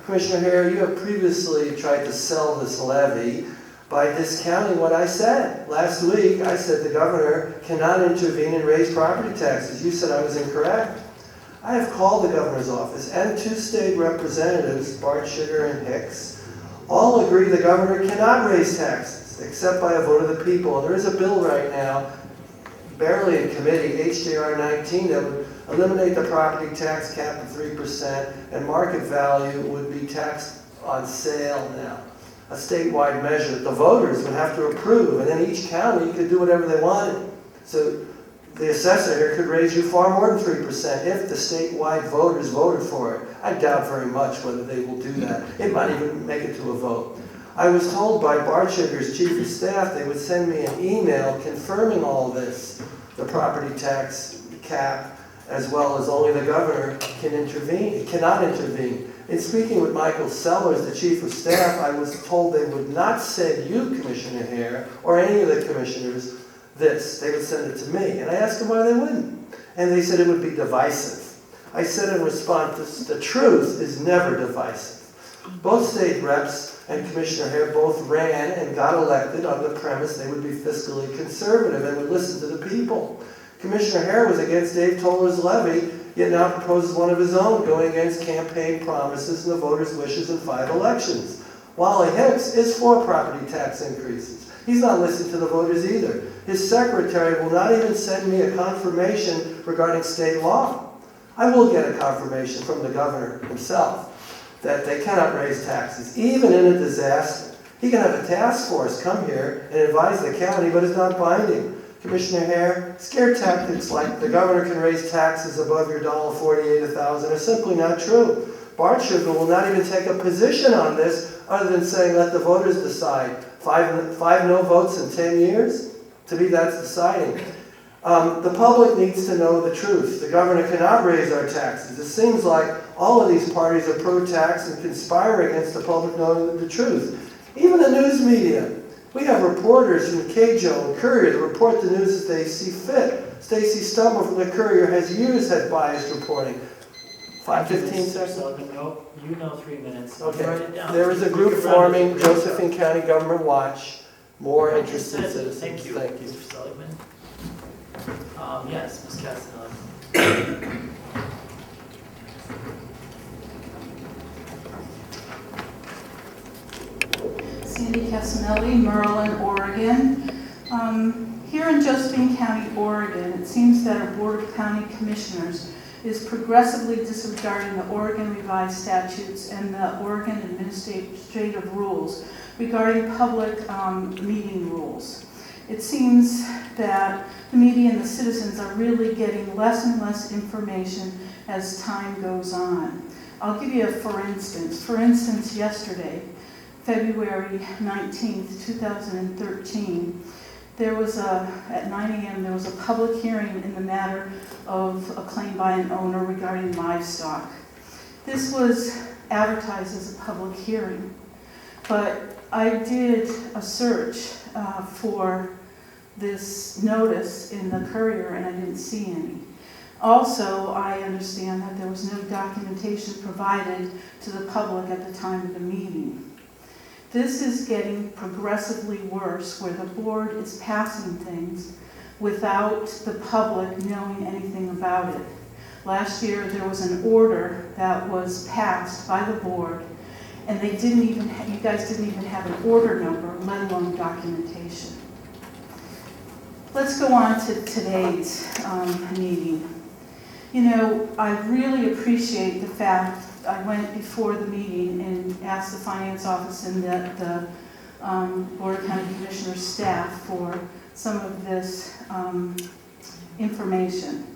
Commissioner Hare, you have previously tried to sell this levy by discounting what I said. Last week, I said the governor cannot intervene and raise property taxes. You said I was incorrect. I have called the governor's office and 2 state representatives, Baertschiger and Hicks, all agree the governor cannot raise taxes except by a vote of the people. And there is a bill right now, barely in committee, HJR 19, that would eliminate the property tax cap of 3%, and market value would be taxed on sale now. A statewide measure that the voters would have to approve, and then each county could do whatever they wanted. So the assessor here could raise you far more than 3% if the statewide voters voted for it. I doubt very much whether they will do that. It might even make it to a vote. I was told by Baertschiger's chief of staff they would send me an email confirming all this, the property tax cap, as well as only the governor can intervene, cannot intervene. In speaking with Michael Sellers, the chief of staff, I was told they would not send you, Commissioner Hare, or any of the commissioners, this. They would send it to me. And I asked them why they wouldn't. And they said it would be divisive. I said in response, the truth is never divisive. Both state reps and Commissioner Hare both ran and got elected on the premise they would be fiscally conservative and would listen to the people. Commissioner Hare was against Dave Toller's levy, yet now proposes one of his own, going against campaign promises and the voters' wishes in 5 elections. Wally Hicks is for property tax increases. He's not listening to the voters either. His secretary will not even send me a confirmation regarding state law. I will get a confirmation from the governor himself that they cannot raise taxes, even in a disaster. He can have a task force come here and advise the county, but it's not binding. Commissioner Hare, scare tactics like the governor can raise taxes above your $1.48 a thousand are simply not true. Baertschiger will not even take a position on this other than saying let the voters decide. Five no votes in 10 years? To me, that's deciding. The public needs to know the truth. The governor cannot raise our taxes. It seems like all of these parties are pro-tax and conspire against the public knowing the truth. Even the news media. We have reporters from the KJO and Courier that report the news as they see fit. Stacey Stumble from the Courier has years had biased reporting. 15 seconds? No, you know 3 minutes. Okay. Write it down. There is a group forming, Josephine County Government Watch. More interested citizens. Thank you. Thank you. Mr. Seligman. Yes, Ms. Cassanelli. Sandi Cassanelli, Merlin, Oregon. Here in Josephine County, Oregon, it seems that our Board of County Commissioners is progressively disregarding the Oregon revised statutes and the Oregon administrative rules regarding public meeting rules. It seems that the media and the citizens are really getting less and less information as time goes on. I'll give you a for instance. For instance, yesterday, February 19th, 2013, there was at 9 a.m. there was a public hearing in the matter of a claim by an owner regarding livestock. This was advertised as a public hearing, but I did a search for this notice in the Courier and I didn't see any. Also, I understand that there was no documentation provided to the public at the time of the meeting. This is getting progressively worse, where the board is passing things without the public knowing anything about it. Last year, there was an order that was passed by the board, and they didn't even, you guys didn't even have an order number, let alone documentation. Let's go on to today's meeting. You know, I really appreciate the fact I went before the meeting and asked the finance office and the Board of County Commissioner staff for some of this information.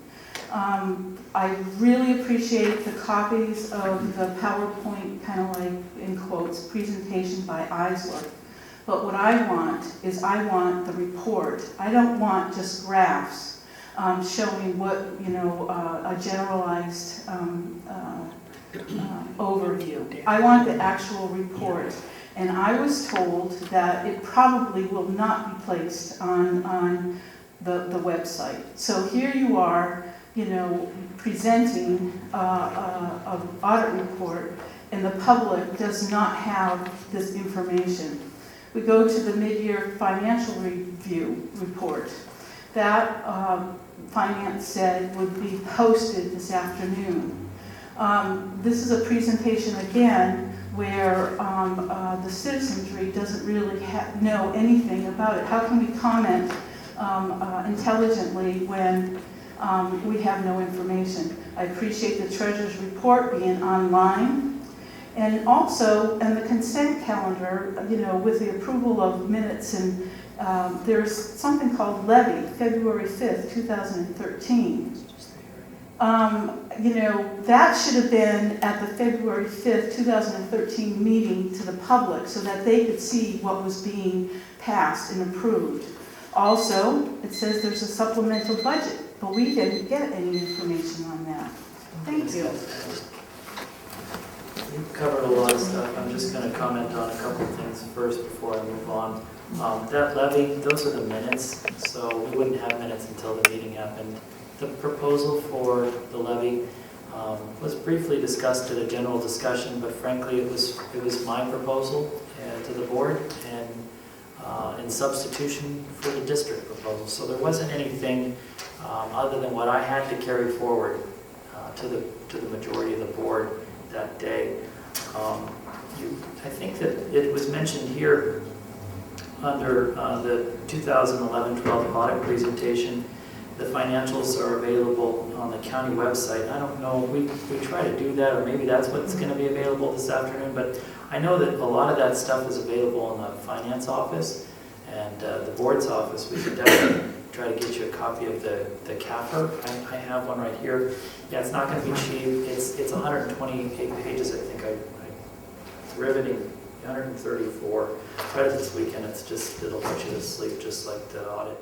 I really appreciate the copies of the PowerPoint, kind of like in quotes, presentation by Eisler. But what I want is I want the report. I don't want just graphs showing what, you know, a generalized overview. I want the actual report. And I was told that it probably will not be placed on the website. So here you are, you know, presenting an audit report, and the public does not have this information. We go to the mid-year financial review report. That finance said would be posted this afternoon. This is a presentation again where the citizenry doesn't really know anything about it. How can we comment intelligently when we have no information? I appreciate the treasurer's report being online, and also in the consent calendar, with the approval of minutes, and there's something called levy, February 5th, 2013. That should have been at the February 5th, 2013 meeting to the public so that they could see what was being passed and approved. Also, it says there's a supplemental budget, but we didn't get any information on that. Thank you. You've covered a lot of stuff. I'm just going to comment on a couple of things first before I move on. That levy, those are the minutes, so we wouldn't have minutes until the meeting happened. The proposal for the levy was briefly discussed at a general discussion, but frankly it was my proposal to the board and in substitution for the district proposal. So there wasn't anything other than what I had to carry forward to the majority of the board that day. I think that it was mentioned here under the 2011-12 audit presentation. The financials are available on the county website. I don't know, we try to do that, or maybe that's what's going to be available this afternoon, but I know that a lot of that stuff is available in the finance office and the board's office. We should definitely try to get you a copy of the CAFR. I have one right here. Yeah, it's not going to be cheap. It's 128 pages, I think. It's riveting. 134. Try it this weekend. It'll put you to sleep just like the audit.